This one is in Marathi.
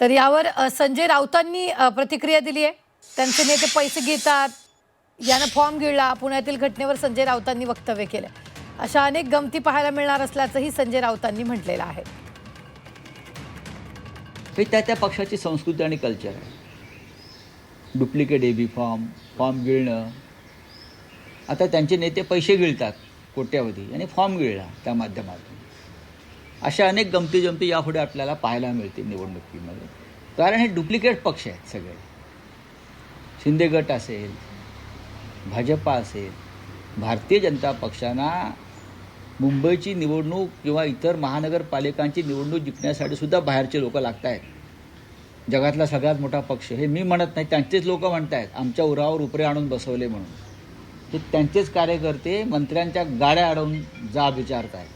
तर यावर संजय राऊतांनी प्रतिक्रिया दिली आहे. त्यांचे नेते पैसे घेतात, यानं फॉर्म गिळला, पुण्यातील घटनेवर संजय राऊतांनी वक्तव्य केलं. अशा अनेक गमती पाहायला मिळणार असल्याचंही संजय राऊतांनी म्हटलेलं आहे. हे त्या पक्षाची संस्कृती आणि कल्चर आहे. डुप्लिकेट एबी फॉर्म गिळणं. आता त्यांचे नेते पैसे गिळतात कोट्यावधी आणि फॉर्म गिळला त्या माध्यमातून. अशा अनेक गमती यापुढे आपल्याला पाहायला मिळतील निवडणुकीमध्ये. कारण हे डुप्लिकेट पक्ष आहेत सगळे. शिंदे गट असेल, भाजपा असेल, भारतीय जनता पक्षांना मुंबईची निवडणूक किंवा इतर महानगरपालिकांची निवडणूक जिंकण्यासाठी सुद्धा बाहेरचे लोक लागत आहेत. जगातला सगळ्यात मोठा पक्ष हे मी म्हणत नाही, त्यांचेच लोक म्हणत आहेत आमच्या उरावर उपरे आणून बसवले म्हणून. ते त्यांचेच कार्यकर्ते मंत्र्यांच्या गाड्या अडवून जाब विचारत आहेत.